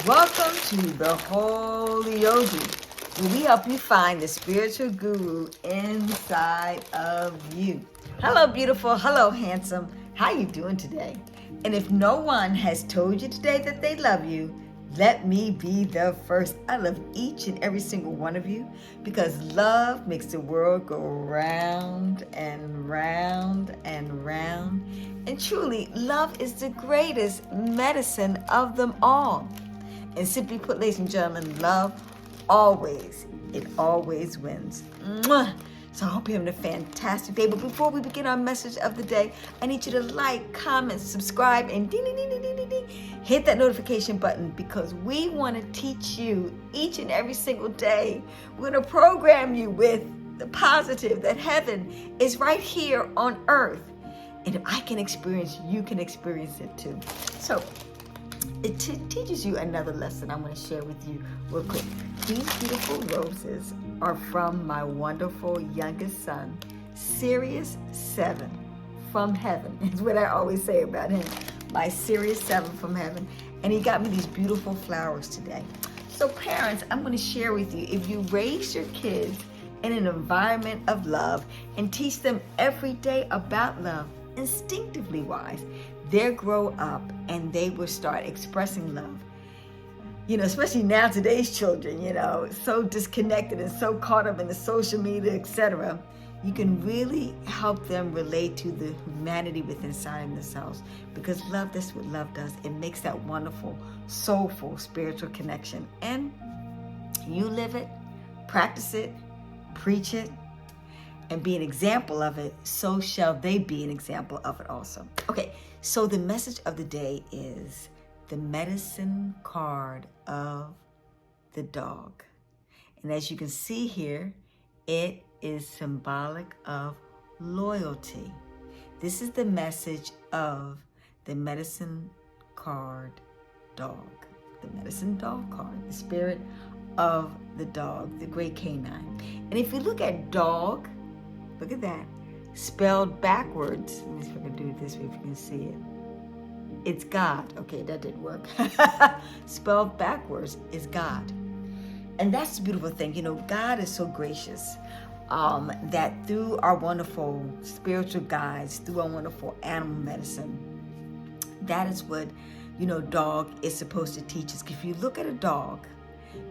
Welcome to the Holy Yogi, where we help you find the spiritual guru inside of you. Hello, beautiful. Hello, handsome. How you doing today? And if no one has told you today that they love you, let me be the first. I love each and every single one of you because love makes the world go round and round and round. And truly, love is the greatest medicine of them all. And simply put, ladies and gentlemen, love always, it always wins. Mwah! So I hope you're having a fantastic day. But before we begin our message of the day, I need you to like, comment, subscribe, and ding, ding, ding, ding, ding, ding, ding. Hit that notification button because we want to teach you each and every single day. We're going to program you with the positive that heaven is right here on earth. And if I can experience, you can experience it too. So it teaches you another lesson I want to share with you real quick. These beautiful roses are from my wonderful youngest son, Sirius 7 from heaven, is what I always say about him. My Sirius 7 from heaven. And he got me these beautiful flowers today. So parents, I'm going to share with you, if you raise your kids in an environment of love and teach them every day about love, instinctively wise, they'll grow up and they will start expressing love. You know, especially now today's children, you know, so disconnected and so caught up in the social media, etc. You can really help them relate to the humanity within inside themselves because love, that's what love does. It makes that wonderful, soulful, spiritual connection. And you live it, practice it, preach it, and be an example of it, so shall they be an example of it also. Okay, so the message of the day is the medicine card of the dog. And as you can see here, it is symbolic of loyalty. This is the message of the medicine card dog. The medicine dog card, the spirit of the dog, the great canine. And if you look at dog, look at that, spelled backwards. Let me see if I can do it this way if you can see it. It's God. Okay, that didn't work. Spelled backwards is God. And that's the beautiful thing. You know, God is so gracious that through our wonderful spiritual guides, through our wonderful animal medicine, that is what, you know, dog is supposed to teach us. If you look at a dog,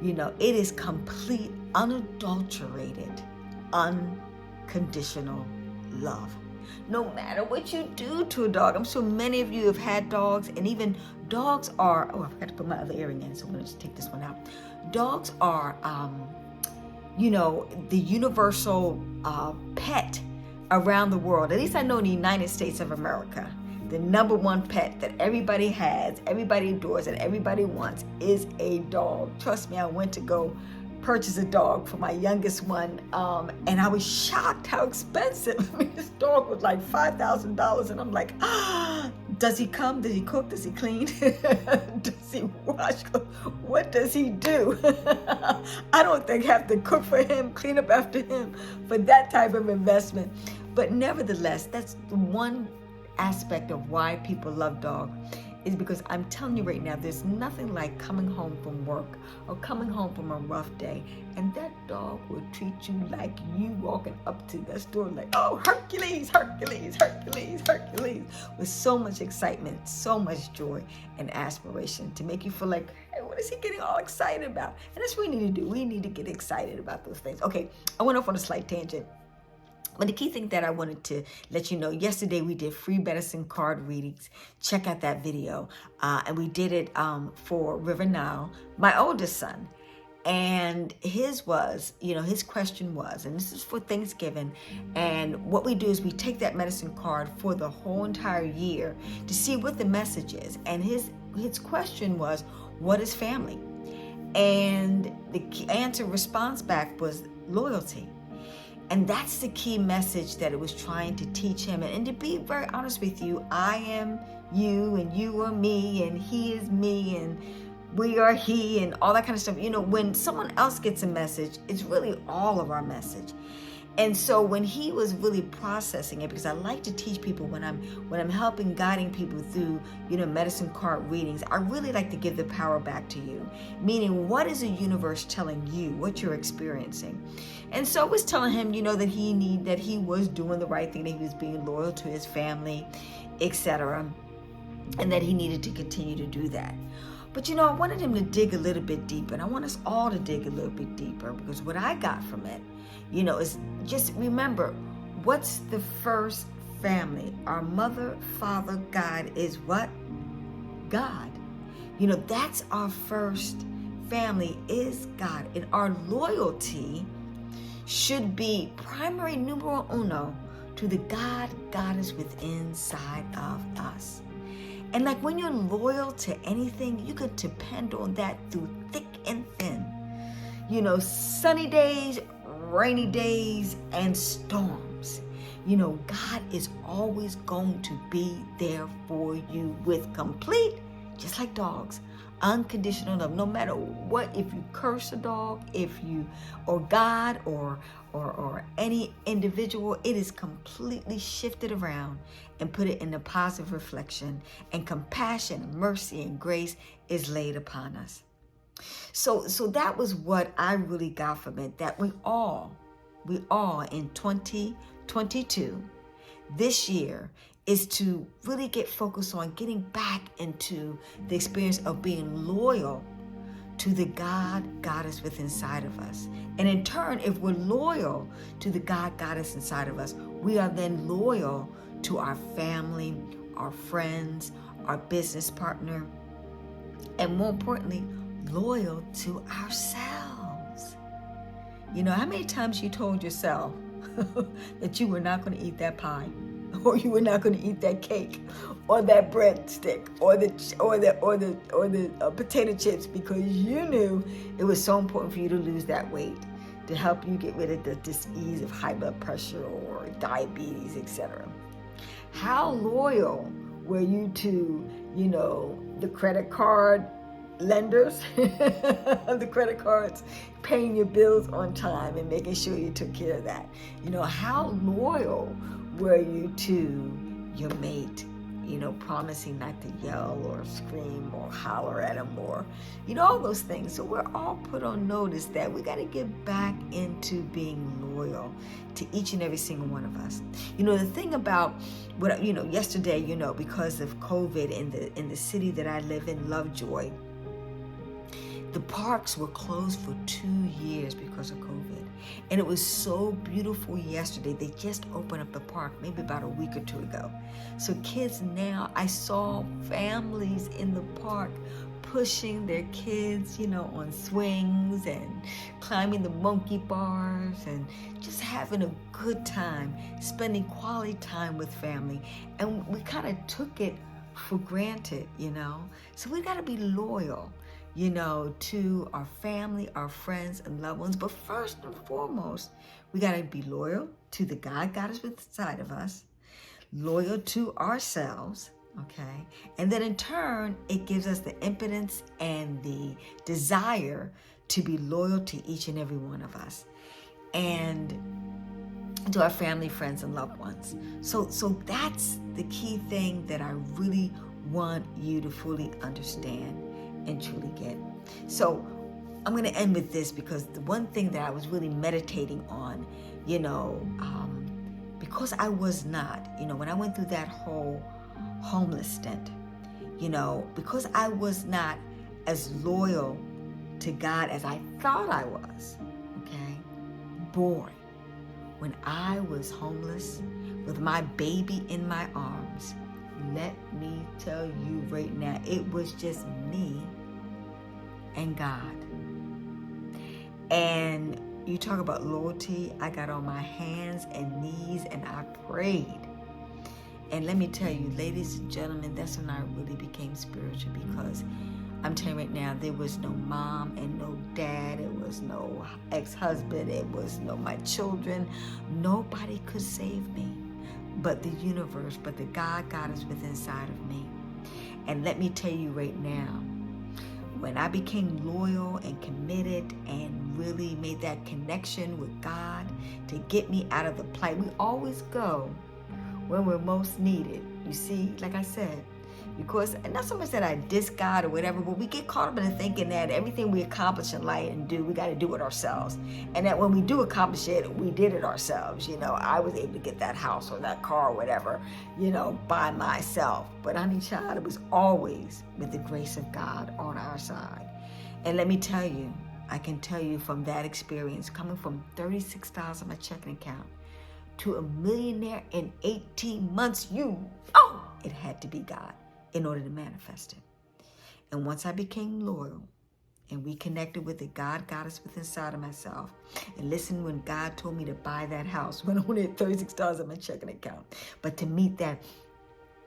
you know, it is complete, unadulterated, unconditional love. No matter what you do to a dog. I'm sure many of you have had dogs, and even dogs are, oh, I forgot to put my other earring in, so I'm going to just take this one out. Dogs are, you know, the universal pet around the world. At least I know in the United States of America, the number one pet that everybody has, everybody adores, and everybody wants is a dog. Trust me, I went to go purchase a dog for my youngest one, and I was shocked how expensive. I mean, this dog was like $5,000, and I'm like, does he come? Does he cook? Does he clean? Does he wash? What does he do? I don't think I have to cook for him, clean up after him for that type of investment. But nevertheless, that's the one aspect of why people love dogs, is because I'm telling you right now, there's nothing like coming home from work or coming home from a rough day, and that dog will treat you like you walking up to the store like, oh, Hercules, Hercules, Hercules, Hercules, with so much excitement, so much joy and aspiration to make you feel like, hey, what is he getting all excited about? And that's what we need to do. We need to get excited about those things. Okay, I went off on a slight tangent. But the key thing that I wanted to let you know, yesterday we did free medicine card readings. Check out that video. And we did it for River Nile, my oldest son. And his was, you know, his question was, and this is for Thanksgiving, and what we do is we take that medicine card for the whole entire year to see what the message is. And his question was, what is family? And the answer response back was loyalty. And that's the key message that it was trying to teach him. And to be very honest with you, I am you and you are me and he is me and we are he and all that kind of stuff. You know, when someone else gets a message, it's really all of our message. And so when he was really processing it, because I like to teach people when I'm helping, guiding people through, medicine card readings, I really like to give the power back to you. Meaning, what is the universe telling you, what you're experiencing? And so it was telling him, that he was doing the right thing, that he was being loyal to his family, etc., and that he needed to continue to do that. But I wanted him to dig a little bit deeper, and I want us all to dig a little bit deeper, because what I got from it, is just remember, what's the first family? Our mother, father, God is what? God. That's our first family, is God. And our loyalty should be primary numero uno to the God is within inside of us. And like when you're loyal to anything, you can depend on that through thick and thin. Sunny days, rainy days, and storms. God is always going to be there for you with complete, just like dogs, unconditional love. No matter what, if you curse a dog, or God, or any individual, it is completely shifted around and put it in a positive reflection, and compassion, mercy, and grace is laid upon us. So that was what I really got from it, that we all in 2022, this year, is to really get focused on getting back into the experience of being loyal to the God is within inside of us. And in turn, if we're loyal to the God is inside of us, we are then loyal to our family, our friends, our business partner, and more importantly, loyal to ourselves. How many times you told yourself that you were not going to eat that pie, or you were not going to eat that cake, or that breadstick, or the potato chips, because you knew it was so important for you to lose that weight, to help you get rid of the disease of high blood pressure or diabetes, etc. How loyal were you to, the credit card lenders, the credit cards, paying your bills on time and making sure you took care of that? How loyal were you to your mate, promising not to yell or scream or holler at them, or, all those things. So we're all put on notice that we got to get back into being loyal to each and every single one of us. The thing about what, yesterday, because of COVID in the city that I live in, Lovejoy, the parks were closed for 2 years because of COVID. And it was so beautiful yesterday. They just opened up the park maybe about a week or two ago. So kids now, I saw families in the park pushing their kids, on swings and climbing the monkey bars and just having a good time, spending quality time with family. And we kind of took it for granted, So we got to be loyal, to our family, our friends, and loved ones. But first and foremost, we got to be loyal to the God is inside of us, loyal to ourselves, okay? And then in turn, it gives us the impotence and the desire to be loyal to each and every one of us, and to our family, friends, and loved ones. So that's the key thing that I really want you to fully understand and truly get. So I'm going to end with this, because the one thing that I was really meditating on, because I was not, when I went through that whole homeless stint, because I was not as loyal to God as I thought I was, okay? Boy, when I was homeless with my baby in my arms, let me tell you right now, it was just me and God. And you talk about loyalty, I got on my hands and knees and I prayed. And let me tell you, ladies and gentlemen, that's when I really became spiritual, because I'm telling you right now, there was no mom and no dad, it was no ex-husband, it was no my children. Nobody could save me but the universe, but the God is within inside of me. And let me tell you right now, when I became loyal and committed and really made that connection with God to get me out of the plight. We always go when we're most needed. You see, like I said, because not so much that I diss God or whatever, but we get caught up in thinking that everything we accomplish in life and do, we got to do it ourselves. And that when we do accomplish it, we did it ourselves. You know, I was able to get that house or that car or whatever, you know, by myself. But honey child, it was always with the grace of God on our side. And let me tell you, I can tell you from that experience, coming from $36 on my checking account to a millionaire in 18 months, it had to be God in order to manifest it. And once I became loyal and we connected with it, God got us within inside of myself. And listen, when God told me to buy that house, when I only had $36 on my checking account, but to meet that,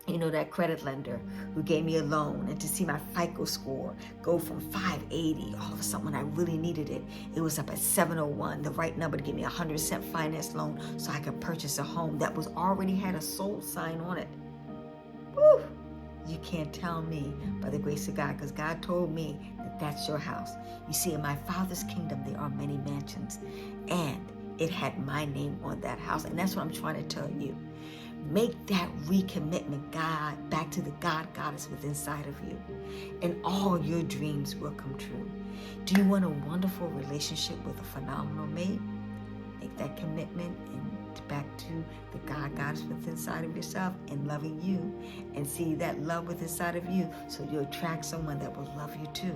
you know, that credit lender who gave me a loan, and to see my FICO score go from 580, all of a sudden when I really needed it, it was up at 701, the right number to give me a 100% finance loan so I could purchase a home that was already had a sold sign on it. Woo! You can't tell me by the grace of God, because God told me that that's your house. You see, in my Father's kingdom, there are many mansions, and it had my name on that house. And that's what I'm trying to tell you. Make that recommitment, God, back to the God goddess within inside of you, and all your dreams will come true. Do you want a wonderful relationship with a phenomenal mate? Make that commitment and back to the God goddess within inside of yourself and loving you, and see that love within inside of you so you attract someone that will love you too.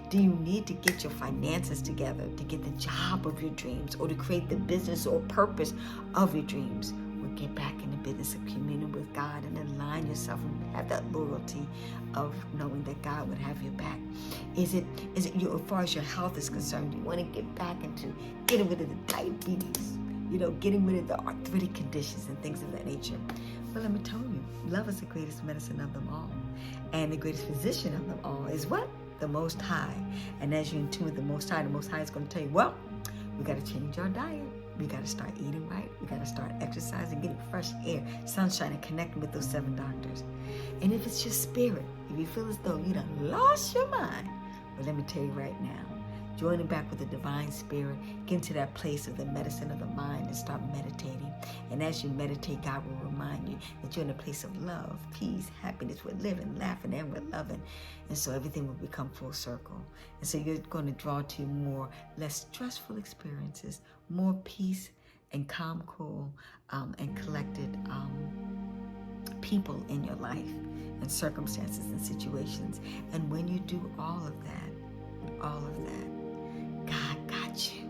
Do you need to get your finances together to get the job of your dreams, or to create the business or purpose of your dreams? Or get back in the business of communing with God and align yourself and have that loyalty of knowing that God would have your back? Is it you, as far as your health is concerned, you want to get back into getting rid of the diabetes, you know, getting rid of the arthritic conditions and things of that nature? Well, let me tell you, love is the greatest medicine of them all. And the greatest physician of them all is what? The Most High. And as you're in tune with the Most High is going to tell you, well, we got to change our diet. We got to start eating right. We got to start exercising, getting fresh air, sunshine, and connecting with those 7 doctors. And if it's your spirit, if you feel as though you done lost your mind, well, let me tell you right now, joining back with the divine spirit, get into that place of the medicine of the mind and start meditating. And as you meditate, God will remind you that you're in a place of love, peace, happiness. We're living, laughing, and we're loving. And so everything will become full circle. And so you're going to draw to more, less stressful experiences, more peace and calm, cool, and collected people in your life and circumstances and situations. And when you do all of that, God got you.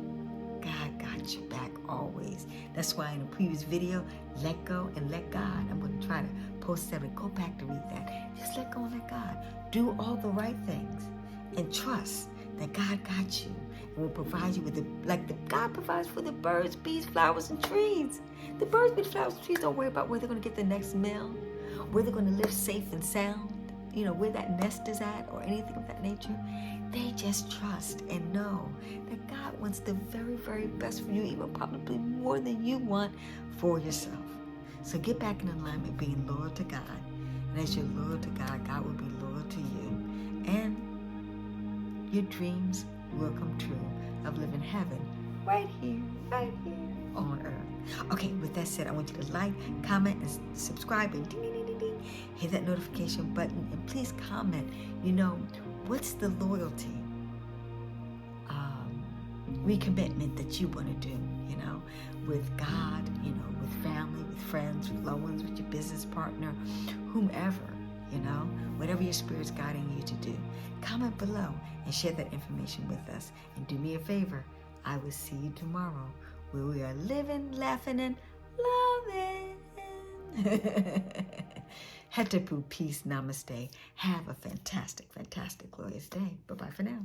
God got you back always. That's why in the previous video, let go and let God. I'm going to try to post 7. Go back to read that. Just let go and let God. Do all the right things and trust that God got you and will provide you with God provides for the birds, bees, flowers, and trees. The birds, bees, flowers, and trees don't worry about where they're going to get the next meal, where they're going to live safe and sound, you know, where that nest is at or anything of that nature. They just trust and know that God wants the very, very best for you, even probably more than you want for yourself. So get back in alignment, being loyal to God. And as you're loyal to God, God will be loyal to you. And your dreams will come true of living heaven right here on earth. Okay, with that said, I want you to like, comment, and subscribe, and ding, ding, ding, ding, ding. Hit that notification button, and please comment, you know, what's the loyalty, recommitment that you want to do, you know, with God, you know, with family, with friends, with loved ones, with your business partner, whomever, you know, whatever your spirit's guiding you to do. Comment below and share that information with us. And do me a favor, I will see you tomorrow, where we are living, laughing, and loving. Hetapu, peace, namaste. Have a fantastic, fantastic, glorious day. Bye-bye for now.